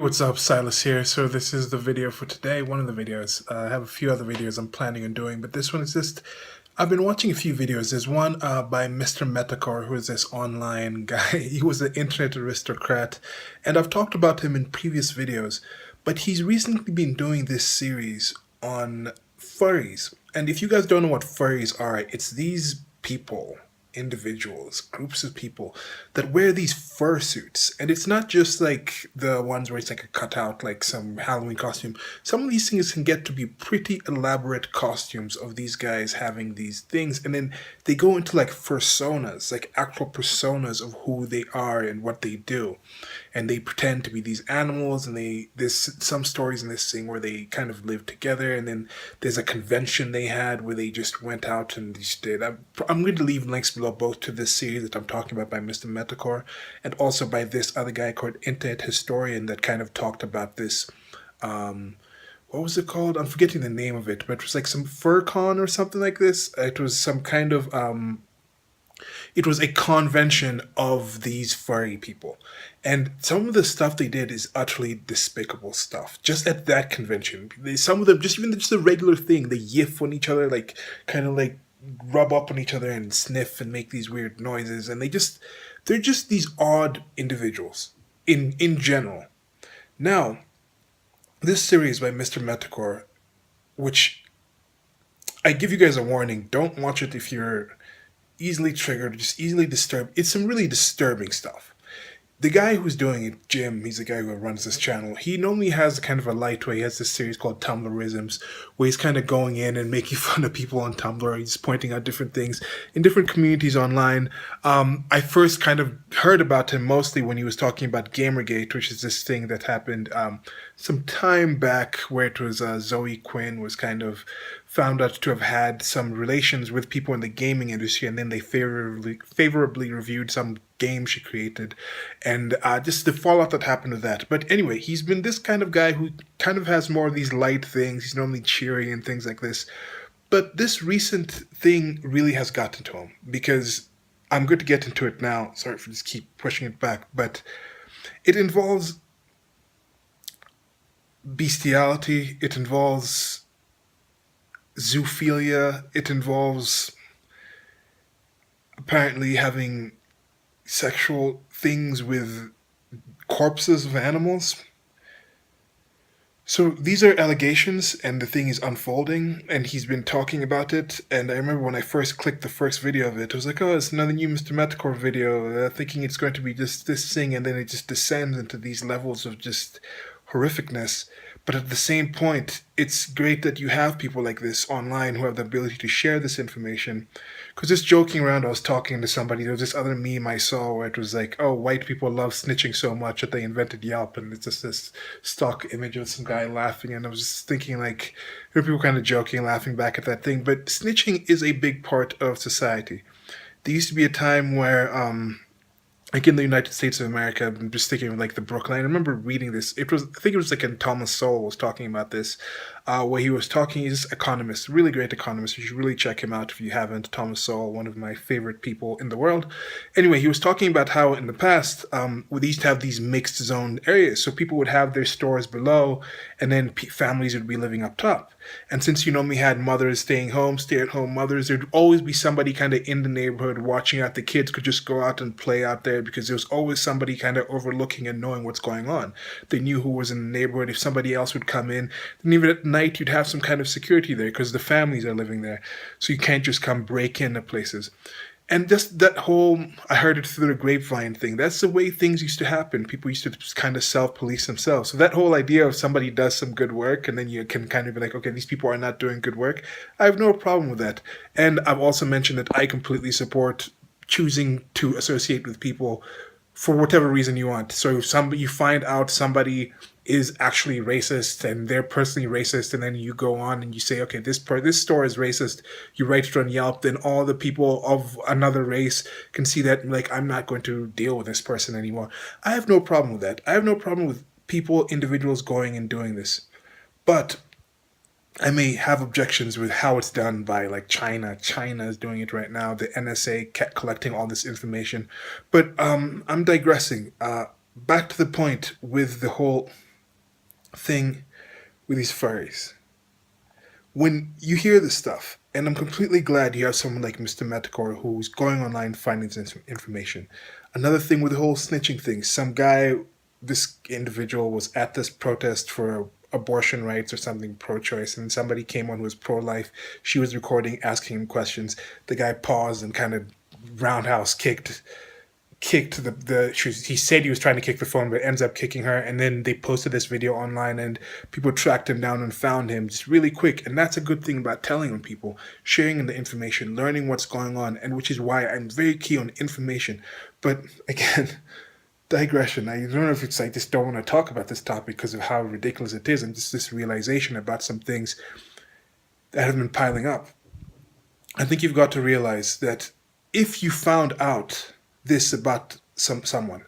What's up, Silas here. So this is the video for today, one of the videos. I have a few other videos I'm planning on doing, but this one is just, I've been watching a few videos. There's one by Mr. Manticore, who is this online guy. He was an internet aristocrat, and I've talked about him in previous videos, but he's recently been doing this series on furries. And if you guys don't know what furries are, it's these people, individuals, groups of people that wear these fursuits. And it's not just like the ones where it's like a cutout, like some Halloween costume. Some of these things can get to be pretty elaborate costumes of these guys having these things. And then they go into like personas, like actual personas of who they are and what they do. And they pretend to be these animals, and there's some stories in this thing where they kind of live together, and then there's a convention they had where they just went out and just did. I'm going to leave links below both to this series that I'm talking about by Mr. Manticore, and also by this other guy called Internet Historian that kind of talked about this. What was it called? I'm forgetting the name of it, but it was like some FurCon or something like this. It was some kind of it was a convention of these furry people. And some of the stuff they did is utterly despicable stuff. Just at that convention. Some of them, just a regular thing, they yiff on each other, like, kind of like rub up on each other and sniff and make these weird noises. And they're just these odd individuals in general. Now, this series by Mr. Manticore, which I give you guys a warning, don't watch it if you're easily triggered, just easily disturbed. It's some really disturbing stuff. The guy who's doing it, Jim, he's the guy who runs this channel. He normally has kind of a light way. He has this series called Tumblrisms, where he's kind of going in and making fun of people on Tumblr. He's pointing out different things in different communities online. I first kind of heard about him mostly when he was talking about Gamergate, which is this thing that happened some time back, where it was Zoe Quinn was kind of found out to have had some relations with people in the gaming industry, and then they favorably reviewed some game she created, and just the fallout that happened with that. But anyway, he's been this kind of guy who kind of has more of these light things. He's normally cheery and things like this. But this recent thing really has gotten to him, because I'm going to get into it now. Sorry for just keep pushing it back, but it involves bestiality, it involves zoophilia, it involves apparently having sexual things with corpses of animals. So these are allegations, and the thing is unfolding, and he's been talking about it. And I remember when I first clicked the first video of it, I was like, oh, it's another new Mr. Manticore video, thinking it's going to be just this thing, and then it just descends into these levels of just horrificness. But at the same point, it's great that you have people like this online who have the ability to share this information. Because just joking around, I was talking to somebody, there was this other meme I saw where it was like, oh, white people love snitching so much that they invented Yelp, and it's just this stock image of some guy laughing, and I was just thinking like, there were people kind of joking and laughing back at that thing, but snitching is a big part of society. There used to be a time where, like in the United States of America, I'm just thinking of like the Brooklyn. I remember reading this. I think it was like in Thomas Sowell was talking about this, where he was talking. He's an economist, really great economist. You should really check him out if you haven't. Thomas Sowell, one of my favorite people in the world. Anyway, he was talking about how in the past, we used to have these mixed zone areas. So people would have their stores below, and then families would be living up top. And since you normally had mothers staying home, stay-at-home mothers, there'd always be somebody kind of in the neighborhood watching out. The kids could just go out and play out there because there was always somebody kind of overlooking and knowing what's going on. They knew who was in the neighborhood. If somebody else would come in, then even at night you'd have some kind of security there because the families are living there. So you can't just come break into places. And just that whole, I heard it through the grapevine thing, that's the way things used to happen. People used to kind of self-police themselves. So that whole idea of somebody does some good work and then you can kind of be like, okay, these people are not doing good work, I have no problem with that. And I've also mentioned that I completely support choosing to associate with people for whatever reason you want. So if you find out somebody is actually racist and they're personally racist, and then you go on and you say, okay, this store is racist, you write it on Yelp, then all the people of another race can see that, like, I'm not going to deal with this person anymore. I have no problem with that. I have no problem with individuals going and doing this. But I may have objections with how it's done by like China. China is doing it right now. The NSA kept collecting all this information. But I'm digressing. Back to the point with the whole thing with these furries. When you hear this stuff, and I'm completely glad you have someone like Mr. Manticore who's going online finding this information. Another thing with the whole snitching thing, some guy, this individual was at this protest for abortion rights or something pro-choice, and somebody came on who was pro-life. She was recording, asking him questions. The guy paused and kind of roundhouse kicked he said he was trying to kick the phone, but ends up kicking her. And then they posted this video online, and people tracked him down and found him just really quick. And that's a good thing about telling on people, sharing the information, learning what's going on, and which is why I'm very key on information. But again, digression. I don't know if it's I just don't want to talk about this topic because of how ridiculous it is, and just this realization about some things that have been piling up. I think you've got to realize that if you found out this about someone,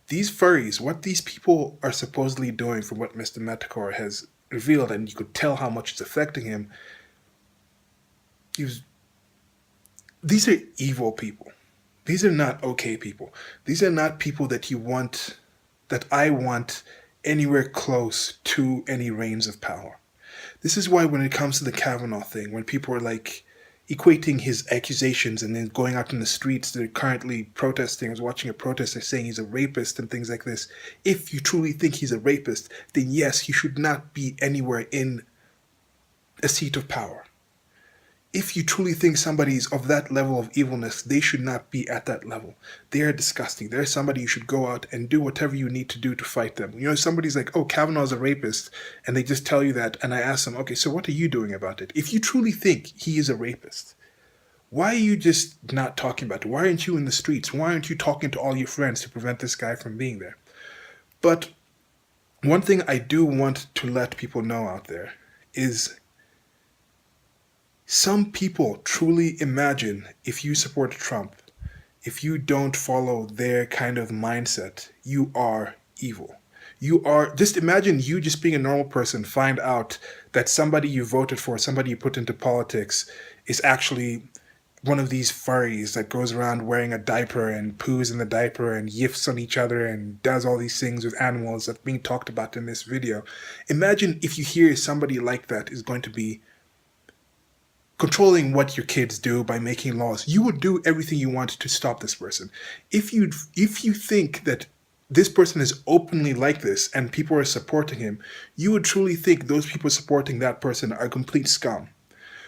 these furries, what these people are supposedly doing, from what Mr. Manticore has revealed, and you could tell how much it's affecting him. These are evil people. These are not okay people. These are not people that I want anywhere close to any reigns of power. This is why when it comes to the Kavanaugh thing, when people are like equating his accusations and then going out in the streets, they're currently protesting. I was watching a protest, they're saying he's a rapist and things like this. If you truly think he's a rapist, then yes, he should not be anywhere in a seat of power. If you truly think somebody's of that level of evilness, they should not be at that level. They are disgusting. They're somebody you should go out and do whatever you need to do to fight them. You know, somebody's like, oh, Kavanaugh's a rapist, and they just tell you that, and I ask them, okay, so what are you doing about it? If you truly think he is a rapist, why are you just not talking about it? Why aren't you in the streets? Why aren't you talking to all your friends to prevent this guy from being there? But one thing I do want to let people know out there is some people truly imagine if you support Trump, if you don't follow their kind of mindset, you are evil. You are, just imagine you just being a normal person, find out that somebody you voted for, somebody you put into politics, is actually one of these furries that goes around wearing a diaper and poos in the diaper and yiffs on each other and does all these things with animals that's being talked about in this video. Imagine if you hear somebody like that is going to be controlling what your kids do by making laws. You would do everything you want to stop this person. If you think that this person is openly like this and people are supporting him, you would truly think those people supporting that person are complete scum.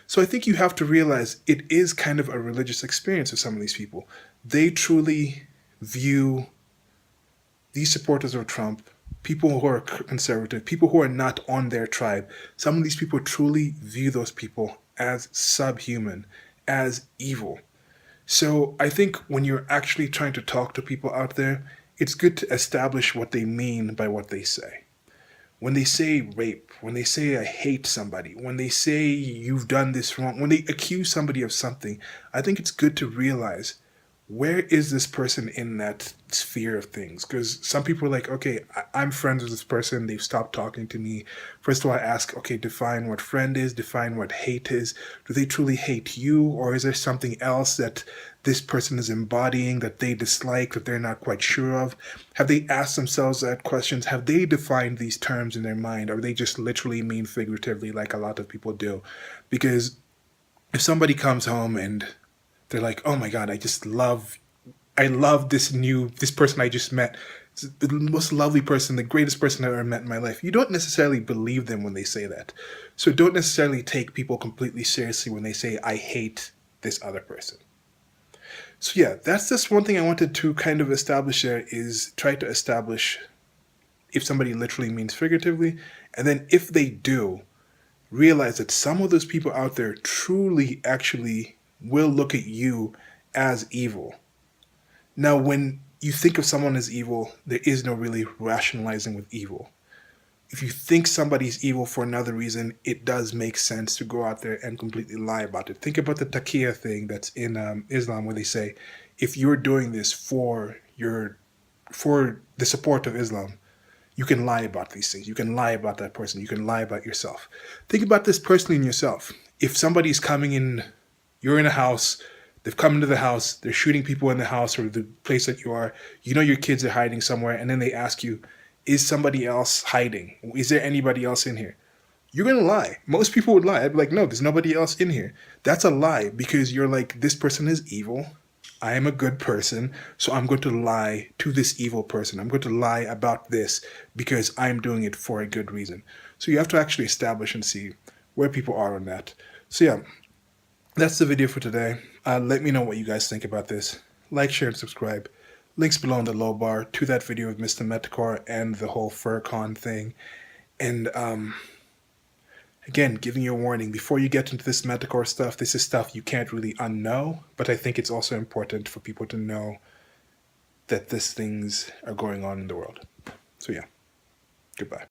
So I think you have to realize it is kind of a religious experience for some of these people. They truly view these supporters of Trump, people who are conservative, people who are not on their tribe, some of these people truly view those people as subhuman, as evil. So I think when you're actually trying to talk to people out there, it's good to establish what they mean by what they say. When they say rape, when they say I hate somebody, when they say you've done this wrong, when they accuse somebody of something, I think it's good to realize, where is this person in that sphere of things? Because some people are like, okay, I'm friends with this person, they've stopped talking to me. First of all, I ask, okay, define what friend is, define what hate is. Do they truly hate you, or is there something else that this person is embodying that they dislike, that they're not quite sure of? Have they asked themselves that questions? Have they defined these terms in their mind, or they just literally mean figuratively like a lot of people do? Because if somebody comes home and they're like, oh my God, I love this person I just met. It's the most lovely person, the greatest person I've ever met in my life. You don't necessarily believe them when they say that. So don't necessarily take people completely seriously when they say, I hate this other person. So yeah, that's just one thing I wanted to kind of establish there, is try to establish if somebody literally means figuratively. And then if they do, realize that some of those people out there truly actually will look at you as evil. Now, when you think of someone as evil, there is no really rationalizing with evil. If you think somebody's evil for another reason, it does make sense to go out there and completely lie about it. Think about the taqiyya thing that's in Islam, where they say, if you're doing this for the support of Islam, you can lie about these things. You can lie about that person. You can lie about yourself. Think about this personally in yourself. If somebody's coming in, you're in a house, they've come into the house, they're shooting people in the house or the place that you are, you know your kids are hiding somewhere, and then they ask you, Is somebody else hiding? Is there anybody else in here? You're gonna lie. Most people would lie. I'd be like, no, there's nobody else in here. That's a lie because you're like, this person is evil. I am a good person, so I'm going to lie to this evil person. I'm going to lie about this because I'm doing it for a good reason. So you have to actually establish and see where people are on that. So yeah, that's the video for today. Let me know what you guys think about this. Like, share, and subscribe. Links below in the low bar to that video with Mr. Manticore and the whole FurCon thing. And again, giving you a warning, before you get into this Manticore stuff, this is stuff you can't really unknow, but I think it's also important for people to know that these things are going on in the world. So yeah, goodbye.